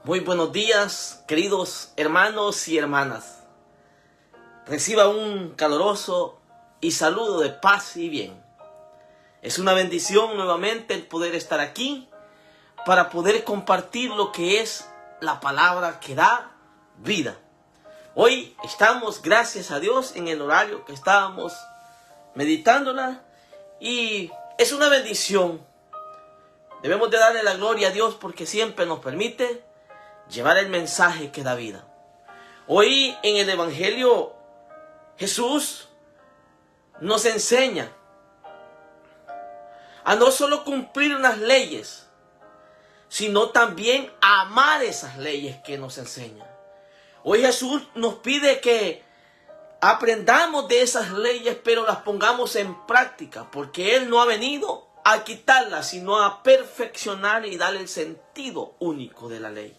Muy buenos días, queridos hermanos y hermanas. Reciba un caloroso y saludo de paz y bien. Es una bendición nuevamente el poder estar aquí para poder compartir lo que es la palabra que da vida. Hoy estamos, gracias a Dios, en el horario que estábamos meditándola y es una bendición. Debemos de darle la gloria a Dios porque siempre nos permite llevar el mensaje que da vida. Hoy en el Evangelio Jesús nos enseña a no solo cumplir unas leyes, sino también a amar esas leyes que nos enseña. Hoy Jesús nos pide que aprendamos de esas leyes, pero las pongamos en práctica, porque Él no ha venido a quitarlas, sino a perfeccionar y darle el sentido único de la ley.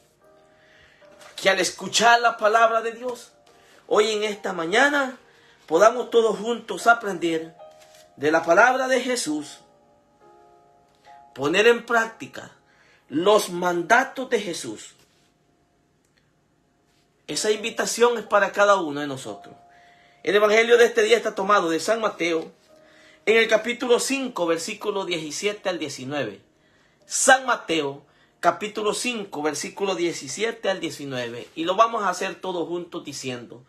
Que al escuchar la palabra de Dios, hoy en esta mañana, podamos todos juntos aprender de la palabra de Jesús, poner en práctica los mandatos de Jesús. Esa invitación es para cada uno de nosotros. El evangelio de este día está tomado de San Mateo, en el capítulo 5, versículo 17 al 19. San Mateo, capítulo 5, versículo 17 al 19. Y lo vamos a hacer todos juntos diciendo: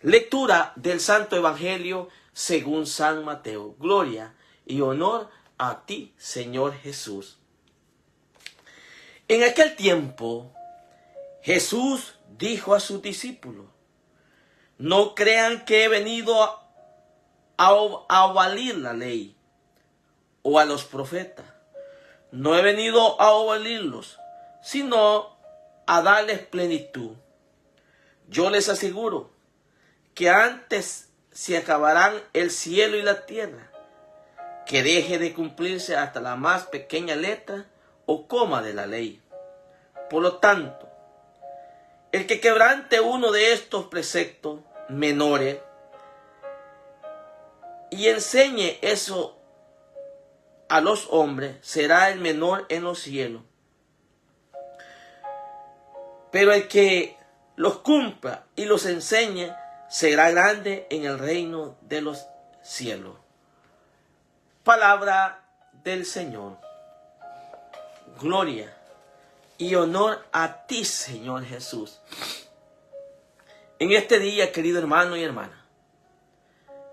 lectura del Santo Evangelio según San Mateo. Gloria y honor a ti, Señor Jesús. En aquel tiempo, Jesús dijo a sus discípulos: no crean que he venido a abolir la ley o a los profetas. No he venido a abolirlos, sino a darles plenitud. Yo les aseguro que antes se acabarán el cielo y la tierra, que deje de cumplirse hasta la más pequeña letra o coma de la ley. Por lo tanto, el que quebrante uno de estos preceptos menores y enseñe eso a los hombres, será el menor en los cielos. Pero el que los cumpla y los enseñe, será grande en el reino de los cielos. Palabra del Señor. Gloria y honor a ti, Señor Jesús. En este día, querido hermano y hermana,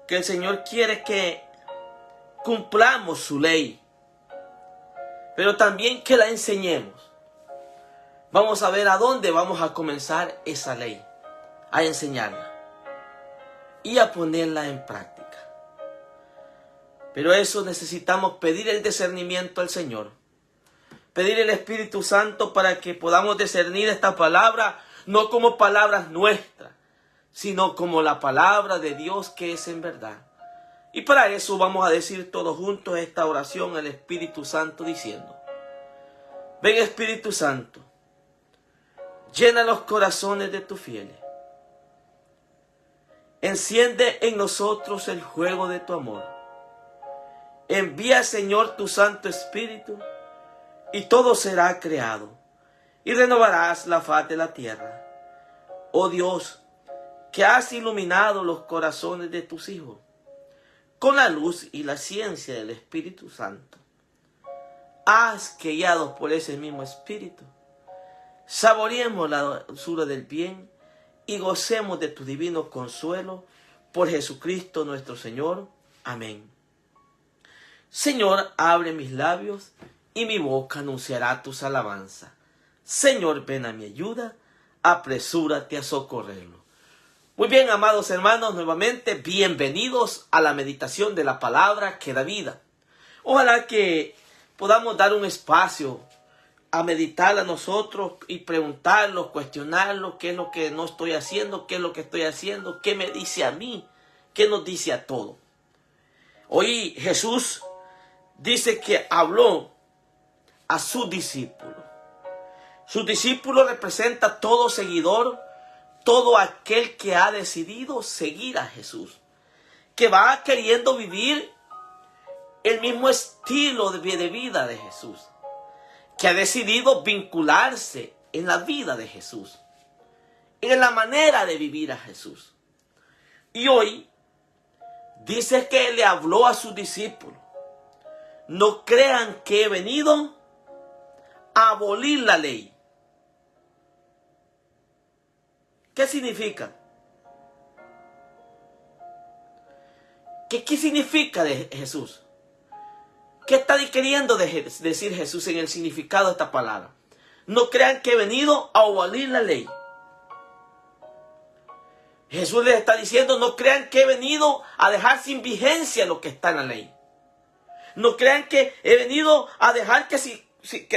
que el Señor quiere que cumplamos su ley, pero también que la enseñemos. Vamos a ver a dónde vamos a comenzar esa ley, a enseñarla y a ponerla en práctica. Pero eso necesitamos pedir el discernimiento al Señor, pedir el Espíritu Santo para que podamos discernir esta palabra, no como palabras nuestras, sino como la palabra de Dios que es en verdad. Y para eso vamos a decir todos juntos esta oración al Espíritu Santo diciendo: ven Espíritu Santo, llena los corazones de tus fieles. Enciende en nosotros el fuego de tu amor. Envía, Señor, tu Santo Espíritu y todo será creado y renovarás la faz de la tierra. Oh Dios, que has iluminado los corazones de tus hijos con la luz y la ciencia del Espíritu Santo. Haz que, guiados por ese mismo Espíritu, saboreemos la dulzura del bien y gocemos de tu divino consuelo por Jesucristo nuestro Señor. Amén. Señor, abre mis labios y mi boca anunciará tus alabanzas. Señor, ven a mi ayuda, apresúrate a socorrerlo. Muy bien, amados hermanos, nuevamente bienvenidos a la meditación de la palabra que da vida. Ojalá que podamos dar un espacio a meditar a nosotros y preguntarlos, cuestionarlos, qué es lo que no estoy haciendo, qué es lo que estoy haciendo, qué me dice a mí, qué nos dice a todos. Hoy Jesús dice que habló a sus discípulos. Sus discípulos representa todo seguidor, todo aquel que ha decidido seguir a Jesús, que va queriendo vivir el mismo estilo de vida de Jesús, que ha decidido vincularse en la vida de Jesús, en la manera de vivir a Jesús. Y hoy dice que le habló a sus discípulos: no crean que he venido a abolir la ley. ¿Qué significa? ¿Qué significa de Jesús? ¿Qué está queriendo decir Jesús en el significado de esta palabra? No crean que he venido a abolir la ley. Jesús les está diciendo: no crean que he venido a dejar sin vigencia lo que está en la ley. No crean que he venido a dejar que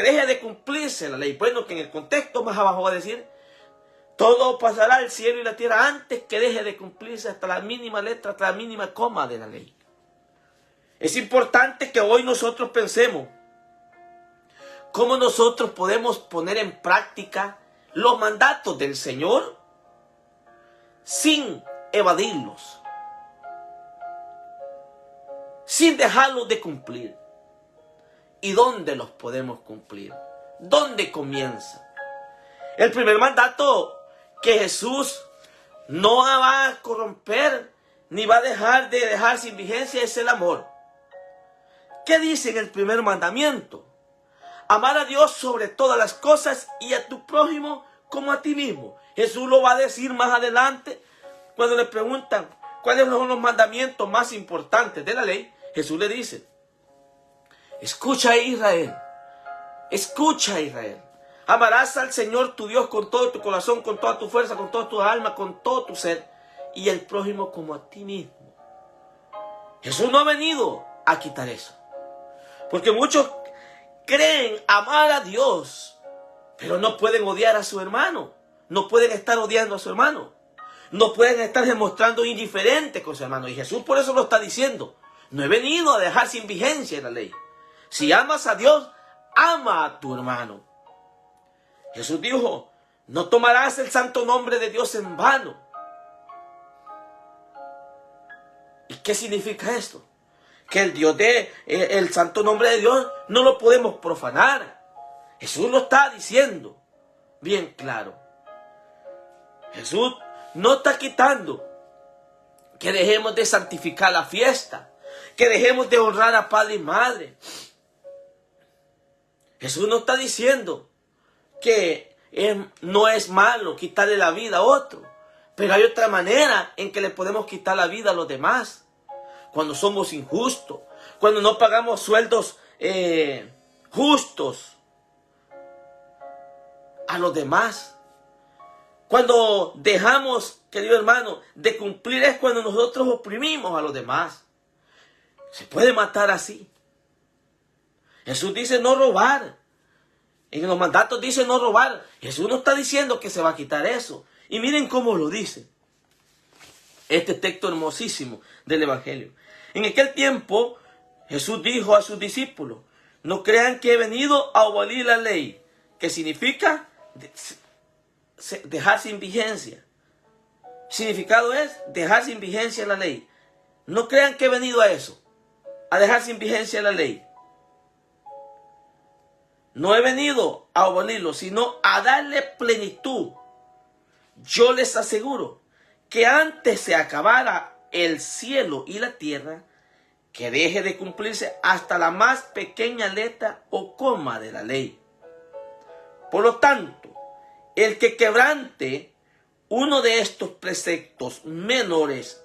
deje de cumplirse la ley. Bueno, que en el contexto más abajo va a decir: todo pasará, el cielo y la tierra, antes que deje de cumplirse hasta la mínima letra, hasta la mínima coma de la ley. Es importante que hoy nosotros pensemos cómo nosotros podemos poner en práctica los mandatos del Señor sin evadirlos, sin dejarlos de cumplir. ¿Y dónde los podemos cumplir? ¿Dónde comienza? El primer mandato que Jesús no va a corromper ni va a dejar sin vigencia es el amor. ¿Qué dice en el primer mandamiento? Amar a Dios sobre todas las cosas y a tu prójimo como a ti mismo. Jesús lo va a decir más adelante cuando le preguntan cuáles son los mandamientos más importantes de la ley. Jesús le dice: escucha, Israel, escucha, Israel. Amarás al Señor tu Dios con todo tu corazón, con toda tu fuerza, con toda tu alma, con todo tu ser, y el prójimo como a ti mismo. Jesús no ha venido a quitar eso, porque muchos creen amar a Dios, pero no pueden odiar a su hermano, no pueden estar odiando a su hermano, no pueden estar demostrando indiferente con su hermano. Y Jesús por eso lo está diciendo: no he venido a dejar sin vigencia la ley. Si amas a Dios, ama a tu hermano. Jesús dijo: no tomarás el santo nombre de Dios en vano. ¿Y qué significa esto? Que el santo nombre de Dios no lo podemos profanar. Jesús lo está diciendo bien claro. Jesús no está quitando que dejemos de santificar la fiesta, que dejemos de honrar a padre y madre. Jesús no está diciendo que no es malo quitarle la vida a otro, pero hay otra manera en que le podemos quitar la vida a los demás. Cuando somos injustos, cuando no pagamos sueldos justos a los demás, cuando dejamos, querido hermano, de cumplir, es cuando nosotros oprimimos a los demás. Se puede matar así. Jesús dice no robar. En los mandatos dice no robar. Jesús no está diciendo que se va a quitar eso. Y miren cómo lo dice este texto hermosísimo del Evangelio. En aquel tiempo Jesús dijo a sus discípulos: no crean que he venido a abolir la ley. ¿Qué significa? Dejar sin vigencia. Significado es dejar sin vigencia la ley. No crean que he venido a eso, a dejar sin vigencia la ley. No he venido a abolirlo, sino a darle plenitud. Yo les aseguro que antes se acabara el cielo y la tierra, que deje de cumplirse hasta la más pequeña letra o coma de la ley. Por lo tanto, el que quebrante uno de estos preceptos menores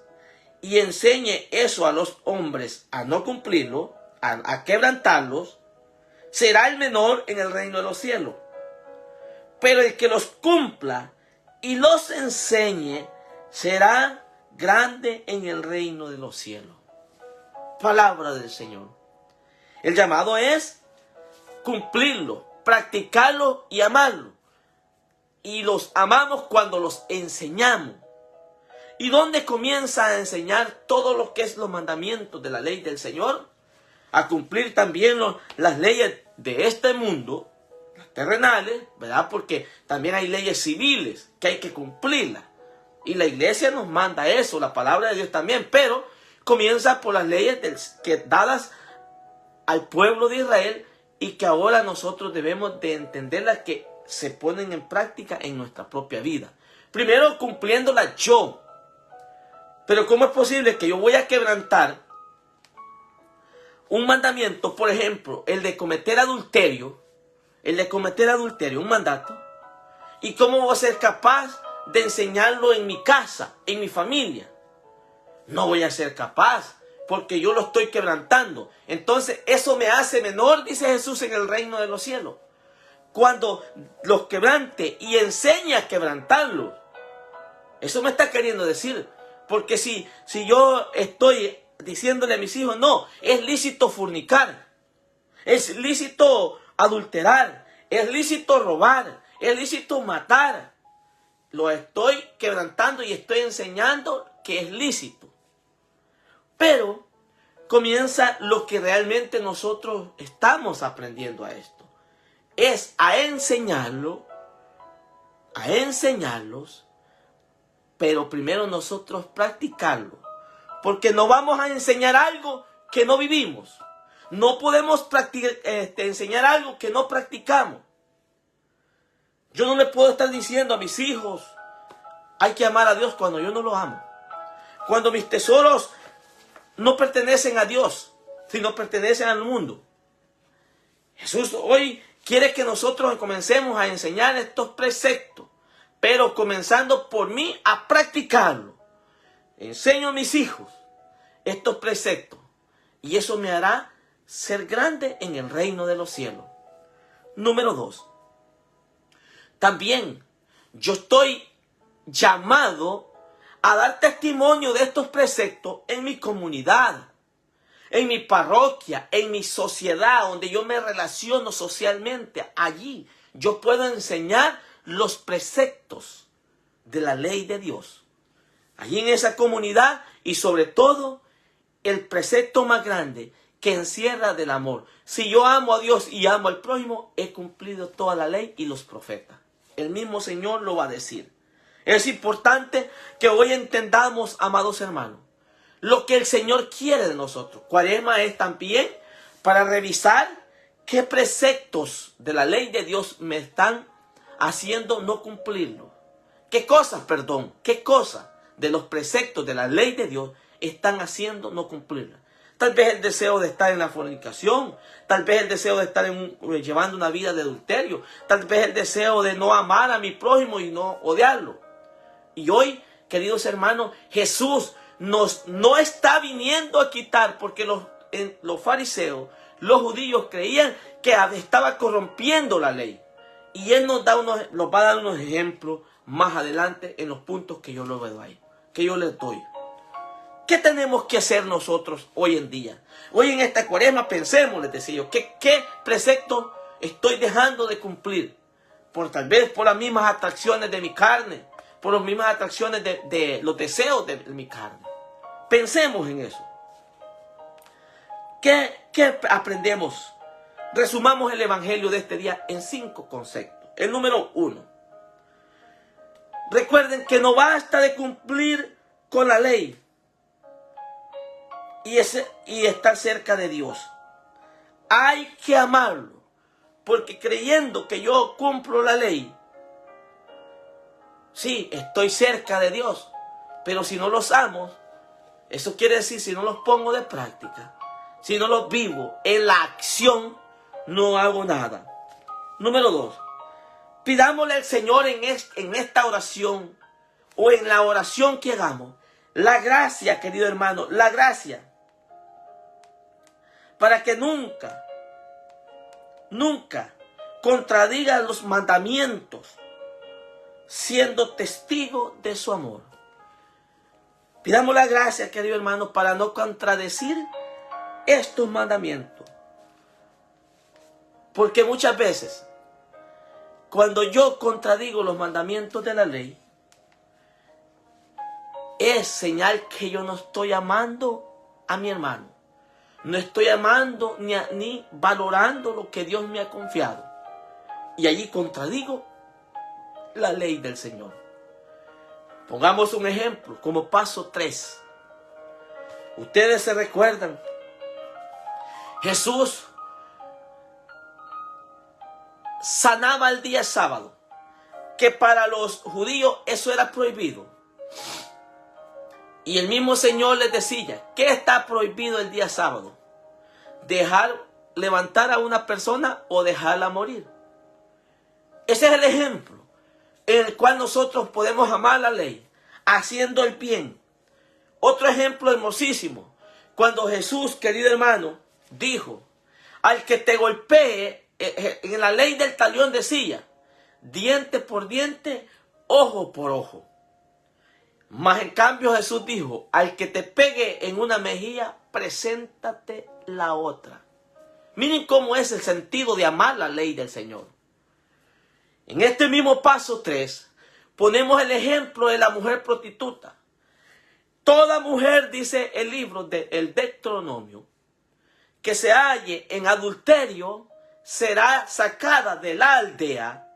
y enseñe eso a los hombres a no cumplirlo, a quebrantarlos, será el menor en el reino de los cielos. Pero el que los cumpla y los enseñe será grande en el reino de los cielos. Palabra del Señor. El llamado es cumplirlo, practicarlo y amarlo. Y los amamos cuando los enseñamos. ¿Y dónde comienza a enseñar todo lo que es los mandamientos de la ley del Señor? A cumplir también las leyes de este mundo, las terrenales, ¿verdad? Porque también hay leyes civiles que hay que cumplirlas. Y la iglesia nos manda eso, la palabra de Dios también, pero comienza por las leyes dadas al pueblo de Israel y que ahora nosotros debemos de entenderlas, que se ponen en práctica en nuestra propia vida. Primero cumpliéndola yo. Pero ¿cómo es posible que yo voy a quebrantar un mandamiento, por ejemplo, el de cometer adulterio, un mandato, y cómo voy a ser capaz de enseñarlo en mi casa, en mi familia? No voy a ser capaz, porque yo lo estoy quebrantando. Entonces eso me hace menor, dice Jesús, en el reino de los cielos. Cuando los quebrante y enseña a quebrantarlos. Eso me está queriendo decir. Porque si yo estoy diciéndole a mis hijos, no, es lícito fornicar, es lícito adulterar, es lícito robar, es lícito matar, lo estoy quebrantando y estoy enseñando que es lícito. Pero comienza lo que realmente nosotros estamos aprendiendo a esto. Es a enseñarlos, pero primero nosotros practicarlo. Porque no vamos a enseñar algo que no vivimos. No podemos enseñar algo que no practicamos. Yo no le puedo estar diciendo a mis hijos, hay que amar a Dios cuando yo no lo amo. Cuando mis tesoros no pertenecen a Dios, sino pertenecen al mundo. Jesús hoy quiere que nosotros comencemos a enseñar estos preceptos, pero comenzando por mí a practicarlo. Enseño a mis hijos estos preceptos y eso me hará ser grande en el reino de los cielos. Número 2. También yo estoy llamado a dar testimonio de estos preceptos en mi comunidad, en mi parroquia, en mi sociedad, donde yo me relaciono socialmente. Allí yo puedo enseñar los preceptos de la ley de Dios. Allí en esa comunidad y sobre todo el precepto más grande que encierra del amor. Si yo amo a Dios y amo al prójimo, he cumplido toda la ley y los profetas. El mismo Señor lo va a decir. Es importante que hoy entendamos, amados hermanos, lo que el Señor quiere de nosotros. Cuaresma es también para revisar qué preceptos de la ley de Dios me están haciendo no cumplirlo. ¿Qué cosas de los preceptos de la ley de Dios están haciendo no cumplirla? Tal vez el deseo de estar en la fornicación, tal vez el deseo de estar llevando una vida de adulterio, tal vez el deseo de no amar a mi prójimo y no odiarlo. Y hoy, queridos hermanos, Jesús no está viniendo a quitar, porque los fariseos, los judíos creían que estaba corrompiendo la ley. Y Él nos va a dar unos ejemplos más adelante en los puntos que yo les doy. ¿Qué tenemos que hacer nosotros hoy en día? Hoy en esta cuaresma pensemos, les decía yo, ¿qué preceptos estoy dejando de cumplir? Tal vez por las mismas atracciones de mi carne, por las mismas atracciones de los deseos de mi carne. Pensemos en eso. ¿Qué aprendemos? Resumamos el evangelio de este día en 5 conceptos. El número 1. Recuerden que no basta de cumplir con la ley y estar cerca de Dios. Hay que amarlo, porque creyendo que yo cumplo la ley, sí, estoy cerca de Dios, pero si no los amo, eso quiere decir, si no los pongo de práctica, si no los vivo en la acción, no hago nada. Número 2. Pidámosle al Señor en esta oración o en la oración que hagamos, la gracia, querido hermano, la gracia, para que nunca contradiga los mandamientos, siendo testigo de su amor. Pidamos la gracia, querido hermano, para no contradecir estos mandamientos. Porque muchas veces, cuando yo contradigo los mandamientos de la ley, es señal que yo no estoy amando a mi hermano. No estoy amando ni valorando lo que Dios me ha confiado. Y allí contradigo la ley del Señor. Pongamos un ejemplo como paso 3. Ustedes se recuerdan, Jesús sanaba el día sábado, que para los judíos eso era prohibido. Y el mismo Señor les decía, ¿qué está prohibido el día sábado? Levantar a una persona o dejarla morir. Ese es el ejemplo en el cual nosotros podemos amar la ley, haciendo el bien. Otro ejemplo hermosísimo, cuando Jesús, querido hermano, dijo, al que te golpee, en la ley del talión decía, diente por diente, ojo por ojo. Mas en cambio Jesús dijo, al que te pegue en una mejilla, preséntate la otra. Miren cómo es el sentido de amar la ley del Señor. En este mismo paso 3, ponemos el ejemplo de la mujer prostituta. Toda mujer, dice el libro del Deuteronomio, que se halle en adulterio, será sacada de la aldea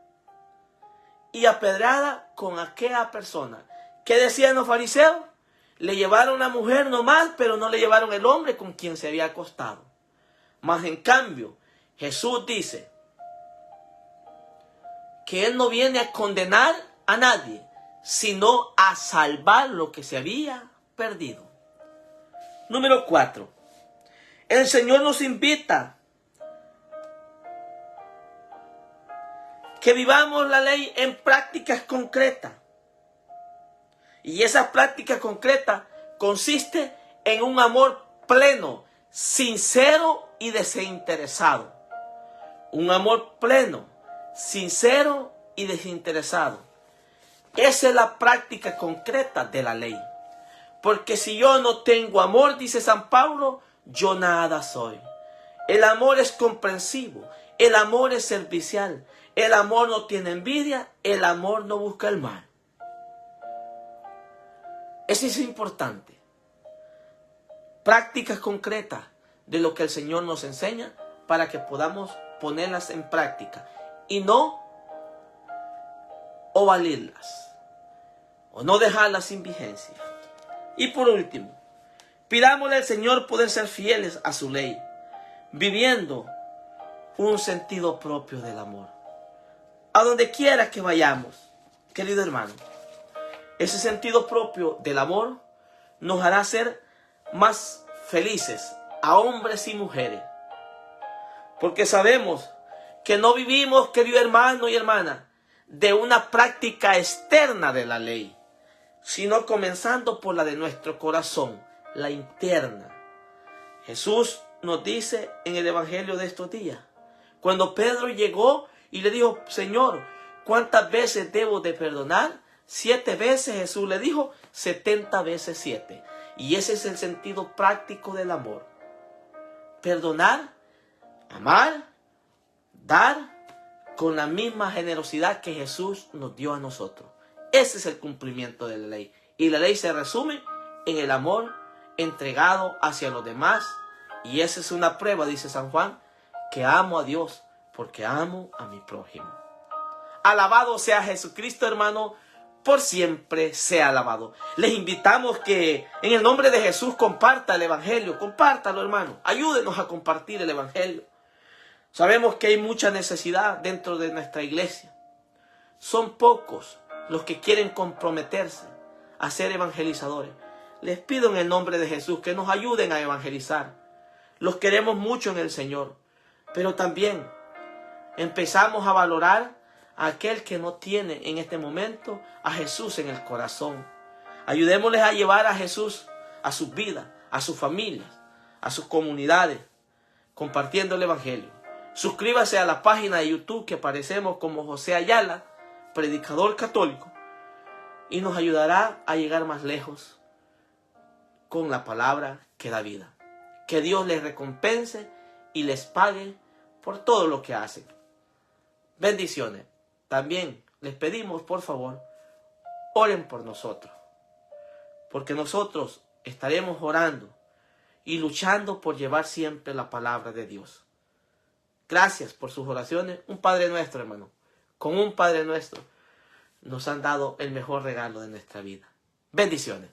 y apedreada con aquella persona. ¿Qué decían los fariseos? Le llevaron a la mujer nomás, pero no le llevaron el hombre con quien se había acostado. Mas en cambio, Jesús dice que Él no viene a condenar a nadie, sino a salvar lo que se había perdido. Número 4. El Señor nos invita que vivamos la ley en prácticas concretas. Y esa práctica concreta consiste en un amor pleno, sincero y desinteresado. Un amor pleno, sincero y desinteresado. Esa es la práctica concreta de la ley. Porque si yo no tengo amor, dice San Pablo, yo nada soy. El amor es comprensivo, el amor es servicial, el amor no tiene envidia, el amor no busca el mal. Eso es importante. Prácticas concretas de lo que el Señor nos enseña para que podamos ponerlas en práctica y no ovalirlas o no dejarlas sin vigencia. Y por último, pidámosle al Señor poder ser fieles a su ley, viviendo un sentido propio del amor. A donde quiera que vayamos, querido hermano, ese sentido propio del amor nos hará ser más felices a hombres y mujeres. Porque sabemos que no vivimos, querido hermano y hermana, de una práctica externa de la ley, sino comenzando por la de nuestro corazón, la interna. Jesús nos dice en el Evangelio de estos días, cuando Pedro llegó y le dijo, Señor, ¿cuántas veces debo de perdonar? 7 veces. Jesús le dijo 70 veces 7. Y ese es el sentido práctico del amor. Perdonar, amar, dar con la misma generosidad que Jesús nos dio a nosotros. Ese es el cumplimiento de la ley. Y la ley se resume en el amor entregado hacia los demás. Y esa es una prueba, dice San Juan, que amo a Dios porque amo a mi prójimo. Alabado sea Jesucristo, hermano. Por siempre sea alabado. Les invitamos que en el nombre de Jesús comparta el Evangelio. Compártalo, hermano. Ayúdenos a compartir el Evangelio. Sabemos que hay mucha necesidad dentro de nuestra iglesia. Son pocos los que quieren comprometerse a ser evangelizadores. Les pido en el nombre de Jesús que nos ayuden a evangelizar. Los queremos mucho en el Señor. Pero también empezamos a valorar a aquel que no tiene en este momento a Jesús en el corazón. Ayudémosles a llevar a Jesús a sus vidas, a sus familias, a sus comunidades, compartiendo el Evangelio. Suscríbase a la página de YouTube que aparecemos como José Ayala, predicador católico, y nos ayudará a llegar más lejos con la palabra que da vida. Que Dios les recompense y les pague por todo lo que hacen. Bendiciones. También les pedimos, por favor, oren por nosotros, porque nosotros estaremos orando y luchando por llevar siempre la palabra de Dios. Gracias por sus oraciones. Un Padre Nuestro, hermano. Con un Padre Nuestro nos han dado el mejor regalo de nuestra vida. Bendiciones.